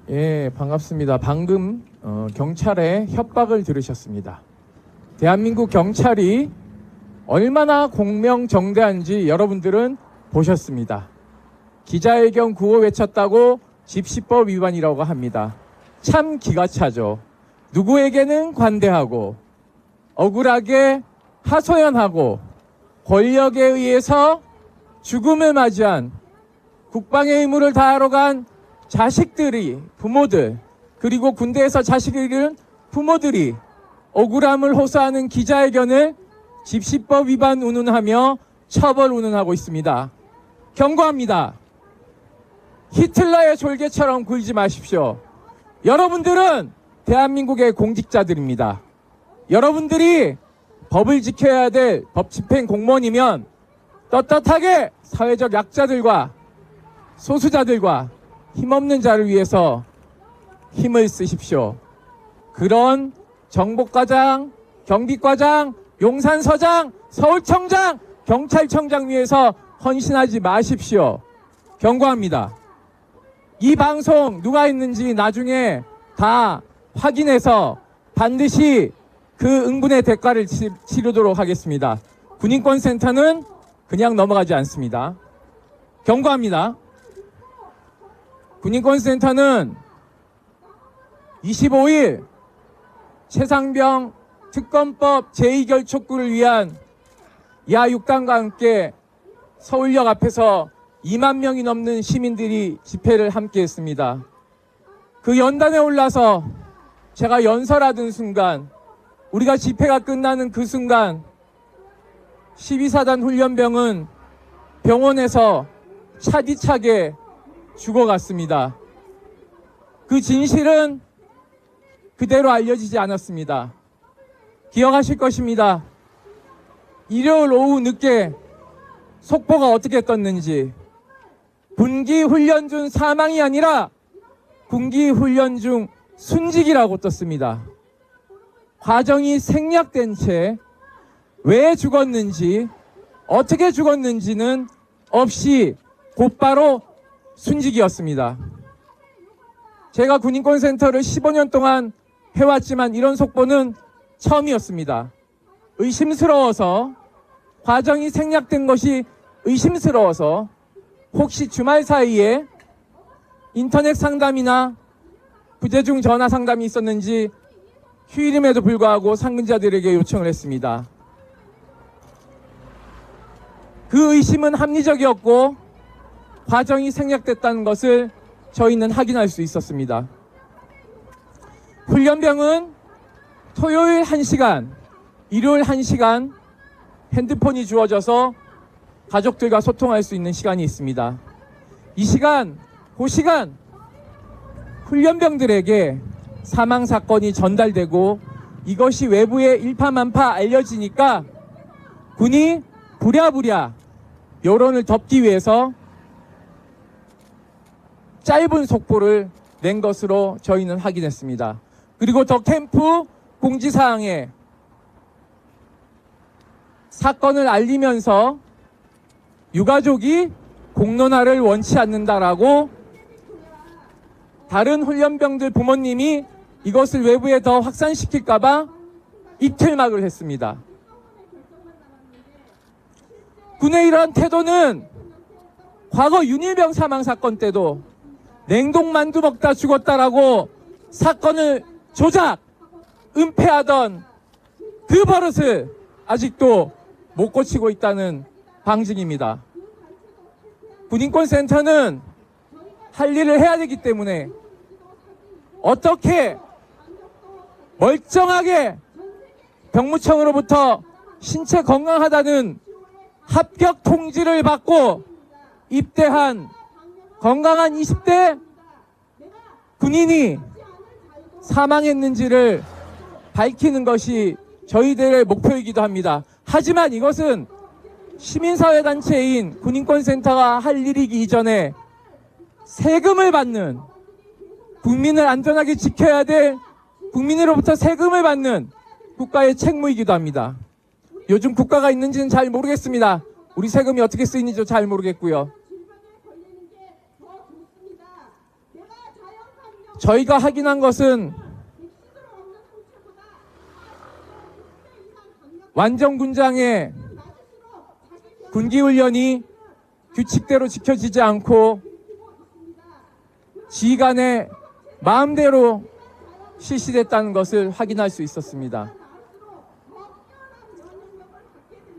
예, 반갑습니다. 방금 경찰의 협박을 들으셨습니다. 대한민국 경찰이 얼마나 공명정대한지 여러분들은 보셨습니다. 기자회견 구호 외쳤다고 집시법 위반이라고 합니다. 참 기가 차죠. 누구에게는 관대하고 억울하게 하소연하고 권력에 의해서 죽음을 맞이한 국방의 의무를 다하러 간 자식들이, 부모들, 그리고 군대에서 자식을 잃은 부모들이 억울함을 호소하는 기자회견을 집시법 위반 운운하며 처벌 운운하고 있습니다. 경고합니다. 히틀러의 졸개처럼 굴지 마십시오. 여러분들은 대한민국의 공직자들입니다. 여러분들이 법을 지켜야 될 법집행 공무원이면 떳떳하게 사회적 약자들과 소수자들과 힘없는 자를 위해서 힘을 쓰십시오. 그런 정보과장, 경비과장, 용산서장, 서울청장, 경찰청장 위해서 헌신하지 마십시오. 경고합니다. 이 방송 누가 했는지 나중에 다 확인해서 반드시 그 응분의 대가를 치르도록 하겠습니다. 군인권센터는 그냥 넘어가지 않습니다. 경고합니다. 군인권센터는 25일 최상병 특검법 제2결 촉구를 위한 야6단과 함께 서울역 앞에서 2만 명이 넘는 시민들이 집회를 함께 했습니다. 그 연단에 올라서 제가 연설하던 순간, 우리가 집회가 끝나는 그 순간 12사단 훈련병은 병원에서 차디차게 죽어갔습니다. 그 진실은 그대로 알려지지 않았습니다. 기억하실 것입니다. 일요일 오후 늦게 속보가 어떻게 떴는지, 군기 훈련 중 사망이 아니라 군기 훈련 중 순직이라고 떴습니다. 과정이 생략된 채 왜 죽었는지, 어떻게 죽었는지는 없이 곧바로 순직이었습니다. 제가 군인권센터를 15년 동안 해왔지만 이런 속보는 처음이었습니다. 의심스러워서, 과정이 생략된 것이 의심스러워서 혹시 주말 사이에 인터넷 상담이나 부재중 전화 상담이 있었는지 휴일임에도 불구하고 상근자들에게 요청을 했습니다. 그 의심은 합리적이었고 과정이 생략됐다는 것을 저희는 확인할 수 있었습니다. 훈련병은 토요일 1시간, 일요일 1시간 핸드폰이 주어져서 가족들과 소통할 수 있는 시간이 있습니다. 이 시간, 그 시간 훈련병들에게 사망사건이 전달되고 이것이 외부에 일파만파 알려지니까 군이 부랴부랴 여론을 덮기 위해서 짧은 속보를 낸 것으로 저희는 확인했습니다. 그리고 더 캠프 공지사항에 사건을 알리면서 유가족이 공론화를 원치 않는다라고 다른 훈련병들 부모님이 이것을 외부에 더 확산시킬까봐 이틀막을 했습니다. 군의 이러한 태도는 과거 윤일병 사망 사건 때도 냉동만두 먹다 죽었다라고 사건을 조작, 은폐하던 그 버릇을 아직도 못 고치고 있다는 방증입니다. 군인권센터는 할 일을 해야 되기 때문에 어떻게 멀쩡하게 병무청으로부터 신체 건강하다는 합격 통지를 받고 입대한 건강한 20대 군인이 사망했는지를 밝히는 것이 저희들의 목표이기도 합니다. 하지만 이것은 시민사회단체인 군인권센터가 할 일이기 이전에 세금을 받는, 국민을 안전하게 지켜야 될 국민으로부터 세금을 받는 국가의 책무이기도 합니다. 요즘 국가가 있는지는 잘 모르겠습니다. 우리 세금이 어떻게 쓰이는지도 잘 모르겠고요. 저희가 확인한 것은 완전군장의 군기훈련이 규칙대로 지켜지지 않고 지휘관의 마음대로 실시됐다는 것을 확인할 수 있었습니다.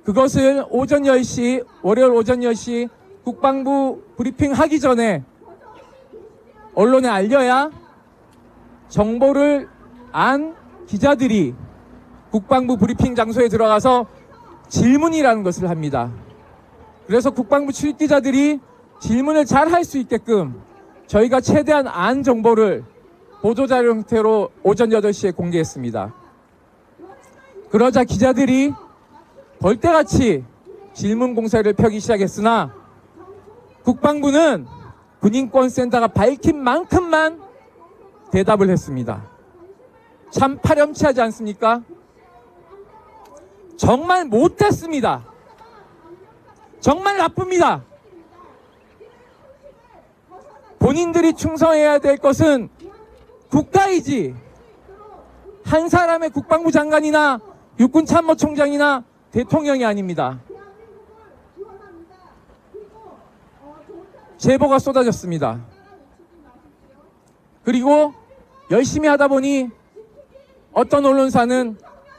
그것을 오전 10시, 월요일 오전 10시 국방부 브리핑 하기 전에 언론에 알려야 정보를 안 기자들이 국방부 브리핑 장소에 들어가서 질문이라는 것을 합니다. 그래서 국방부 출입기자들이 질문을 잘 할 수 있게끔 저희가 최대한 안 정보를 보도자료 형태로 오전 8시에 공개했습니다. 그러자 기자들이 벌떼같이 질문 공세를 펴기 시작했으나 국방부는 군인권센터가 밝힌 만큼만 대답을 했습니다. 참 파렴치하지 않습니까? 정말 못했습니다. 정말 나쁩니다. 본인들이 충성해야 될 것은 국가이지 한 사람의 국방부 장관이나 육군참모총장이나 대통령이 아닙니다. 제보가 쏟아졌습니다. 그리고 열심히 하다 보니 어떤 언론사는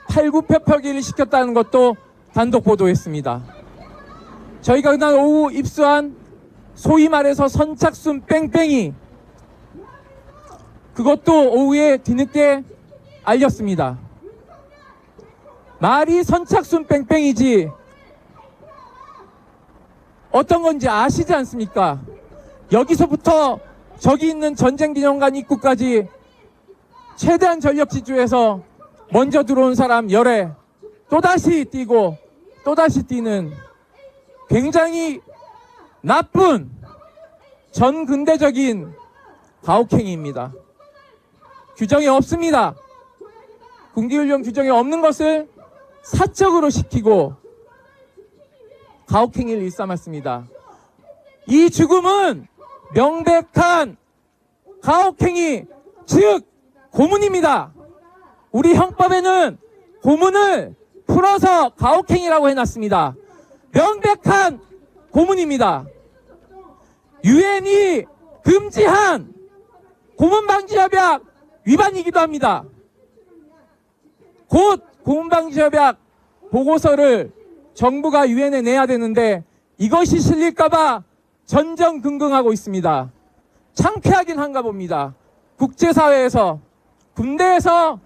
팔굽혀펴기를 시켰다는 것도 단독 보도했습니다. 저희가 그날 오후 입수한 소위 말해서 선착순 뺑뺑이, 그것도 오후에 뒤늦게 알렸습니다. 말이 선착순 뺑뺑이지 어떤 건지 아시지 않습니까? 여기서부터 저기 있는 전쟁기념관 입구까지 최대한 전력 질주해서 먼저 들어온 사람 열에 또다시 뛰고 또다시 뛰는 굉장히 나쁜 전근대적인 가혹행위입니다. 규정이 없습니다. 군기훈련 규정이 없는 것을 사적으로 시키고 가혹행위를 일삼았습니다. 이 죽음은 명백한 가혹행위, 즉 고문입니다. 우리 형법에는 고문을 풀어서 가혹행위라고 해놨습니다. 명백한 고문입니다. 유엔이 금지한 고문방지협약 위반이기도 합니다. 곧 고문방지협약 보고서를 정부가 유엔에 내야 되는데 이것이 실릴까봐 전전긍긍하고 있습니다. 창피하긴 한가 봅니다. 국제사회에서, 군대에서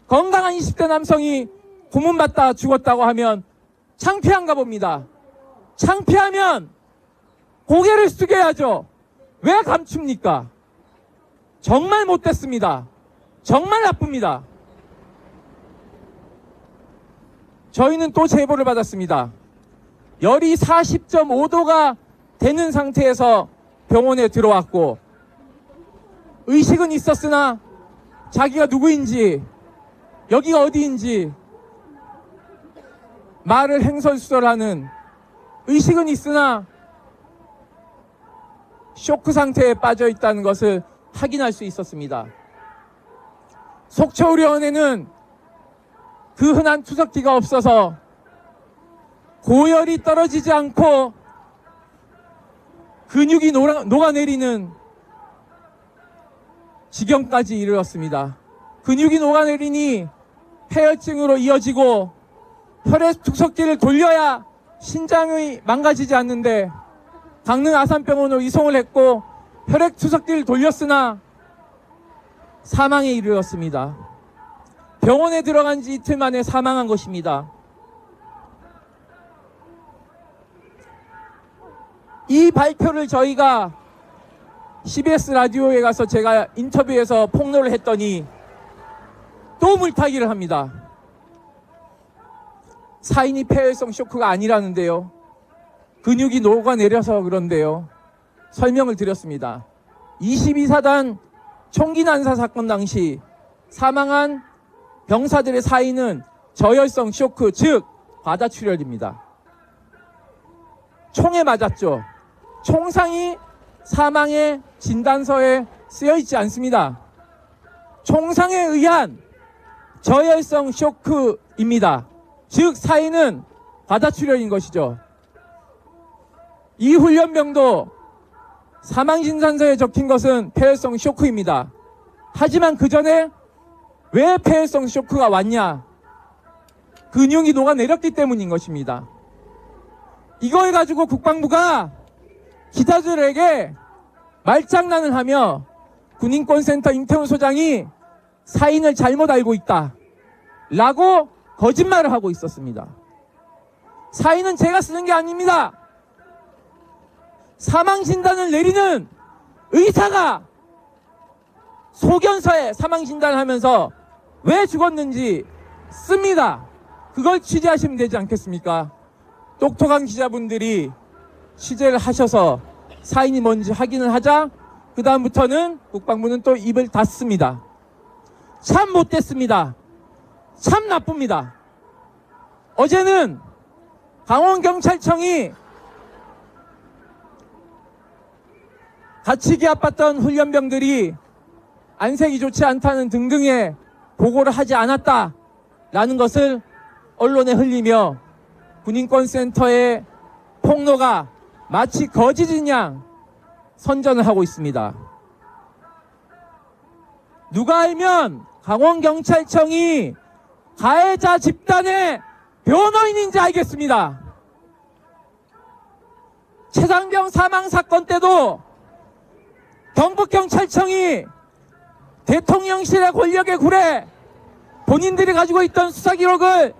건강한 20대 남성이 고문받다 죽었다고 하면 창피한가 봅니다. 창피하면 고개를 숙여야죠. 왜 감춥니까? 정말 못됐습니다. 정말 나쁩니다. 저희는 또 제보를 받았습니다. 열이 40.5도가 되는 상태에서 병원에 들어왔고 의식은 있었으나 자기가 누구인지 여기가 어디인지 말을 횡설수설하는, 의식은 있으나 쇼크 상태에 빠져 있다는 것을 확인할 수 있었습니다. 속초의료원에는 그 흔한 투석기가 없어서 고열이 떨어지지 않고 근육이 녹아내리는 지경까지 이르렀습니다. 근육이 녹아내리니 폐혈증으로 이어지고 혈액 투석기를 돌려야 신장이 망가지지 않는데 강릉 아산병원으로 이송을 했고 혈액 투석기를 돌렸으나 사망에 이르렀습니다. 병원에 들어간 지 이틀 만에 사망한 것입니다. 이 발표를 저희가 CBS 라디오에 가서 제가 인터뷰에서 폭로를 했더니 또 물타기를 합니다. 사인이 폐혈성 쇼크가 아니라는데요. 근육이 녹아내려서 그런데요. 설명을 드렸습니다. 22사단 총기 난사 사건 당시 사망한 병사들의 사인은 저혈성 쇼크, 즉 과다출혈입니다. 총에 맞았죠. 총상이 사망의 진단서에 쓰여 있지 않습니다. 총상에 의한 저열성 쇼크입니다. 즉 사인은 과다출혈인 것이죠. 이 훈련병도 사망진단서에 적힌 것은 폐혈성 쇼크입니다. 하지만 그 전에 왜 폐혈성 쇼크가 왔냐? 근육이 녹아내렸기 때문인 것입니다. 이걸 가지고 국방부가 기자들에게 말장난을 하며 군인권센터 임태훈 소장이 사인을 잘못 알고 있다 라고 거짓말을 하고 있었습니다. 사인은 제가 쓰는 게 아닙니다. 사망진단을 내리는 의사가 소견서에 사망진단을 하면서 왜 죽었는지 씁니다. 그걸 취재하시면 되지 않겠습니까? 똑똑한 기자분들이 취재를 하셔서 사인이 뭔지 확인을 하자 그 다음부터는 국방부는 또 입을 닫습니다. 참 못됐습니다. 참 나쁩니다. 어제는 강원경찰청이 갇히기 아팠던 훈련병들이 안색이 좋지 않다는 등등의 보고를 하지 않았다라는 것을 언론에 흘리며 군인권센터의 폭로가 마치 거짓인 양 선전을 하고 있습니다. 누가 알면 강원경찰청이 가해자 집단의 변호인인지 알겠습니다. 최상병 사망 사건 때도 경북경찰청이 대통령실의 권력에 굴해 본인들이 가지고 있던 수사 기록을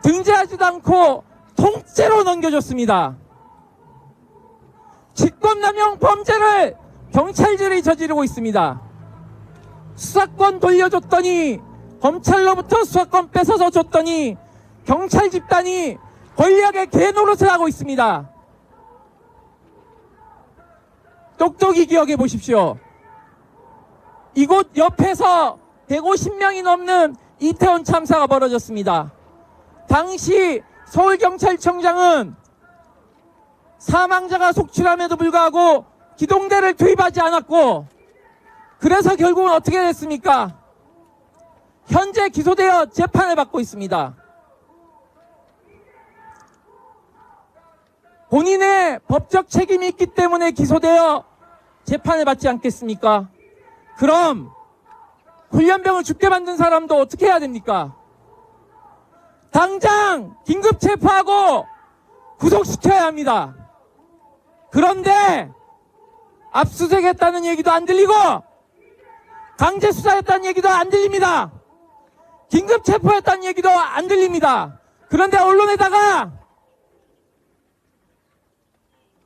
등재하지도 않고 통째로 넘겨줬습니다. 직권남용 범죄를 경찰들이 저지르고 있습니다. 수사권 돌려줬더니 검찰로부터 수사권 뺏어서 줬더니 경찰 집단이 권력의 개노릇을 하고 있습니다. 똑똑히 기억해 보십시오. 이곳 옆에서 150명이 넘는 이태원 참사가 벌어졌습니다. 당시 서울경찰청장은 사망자가 속출함에도 불구하고 기동대를 투입하지 않았고 그래서 결국은 어떻게 됐습니까? 현재 기소되어 재판을 받고 있습니다. 본인의 법적 책임이 있기 때문에 기소되어 재판을 받지 않겠습니까? 그럼 훈련병을 죽게 만든 사람도 어떻게 해야 됩니까? 당장 긴급 체포하고 구속시켜야 합니다. 그런데 압수수색했다는 얘기도 안 들리고 강제 수사했다는 얘기도 안 들립니다. 긴급 체포했다는 얘기도 안 들립니다. 그런데 언론에다가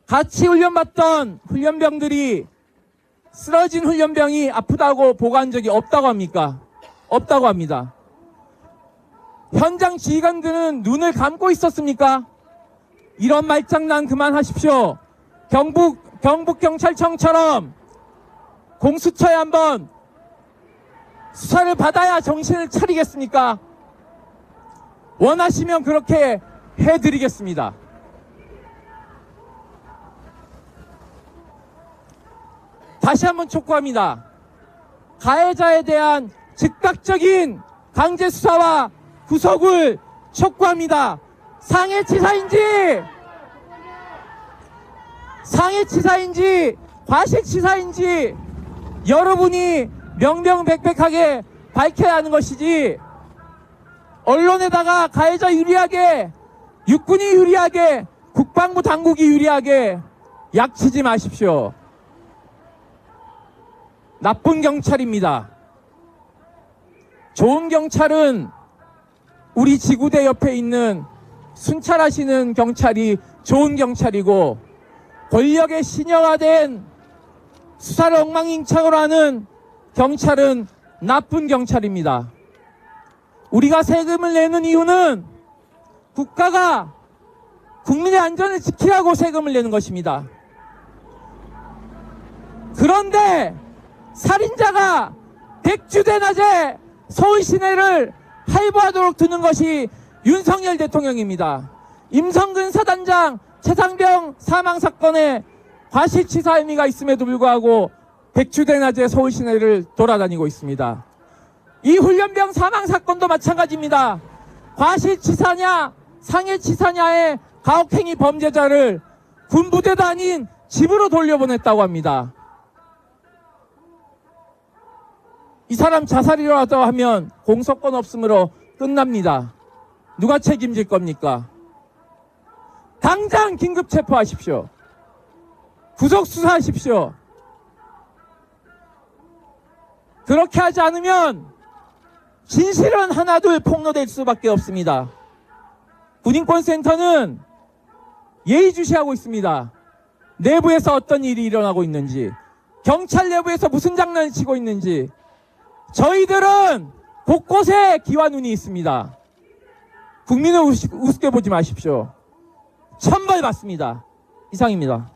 같이 훈련받던 훈련병들이 쓰러진 훈련병이 아프다고 보고한 적이 없다고 합니까? 없다고 합니다. 현장 지휘관들은 눈을 감고 있었습니까? 이런 말장난 그만하십시오. 경북경찰청처럼 공수처에 한번 수사를 받아야 정신을 차리겠습니까? 원하시면 그렇게 해드리겠습니다. 다시 한번 촉구합니다. 가해자에 대한 즉각적인 강제 수사와 구속을 촉구합니다. 상해치사인지 과실치사인지 여러분이 명명백백하게 밝혀야 하는 것이지 언론에다가 가해자 유리하게 육군이 유리하게 국방부 당국이 유리하게 약치지 마십시오. 나쁜 경찰입니다. 좋은 경찰은 우리 지구대 옆에 있는 순찰하시는 경찰이 좋은 경찰이고 권력의 신여화된 수사를 엉망진창으로 하는 경찰은 나쁜 경찰입니다. 우리가 세금을 내는 이유는 국가가 국민의 안전을 지키라고 세금을 내는 것입니다. 그런데 살인자가 백주대낮에 서울 시내를 할보하도록 두는 것이 윤석열 대통령입니다. 임성근 사단장 최상병 사망 사건에 과실치사 혐의가 있음에도 불구하고 백주대낮에 서울 시내를 돌아다니고 있습니다. 이 훈련병 사망 사건도 마찬가지입니다. 과실치사냐 상해치사냐의 가혹행위 범죄자를 군부대도 아닌 집으로 돌려보냈다고 합니다. 이 사람 자살이라도 하면 공소권 없음으로 끝납니다. 누가 책임질 겁니까? 당장 긴급 체포하십시오. 구속 수사하십시오. 그렇게 하지 않으면 진실은 하나둘 폭로될 수밖에 없습니다. 군인권센터는 예의주시하고 있습니다. 내부에서 어떤 일이 일어나고 있는지, 경찰 내부에서 무슨 장난을 치고 있는지, 저희들은 곳곳에 기와눈이 있습니다. 국민을 우습게 보지 마십시오. 천벌 받습니다. 이상입니다.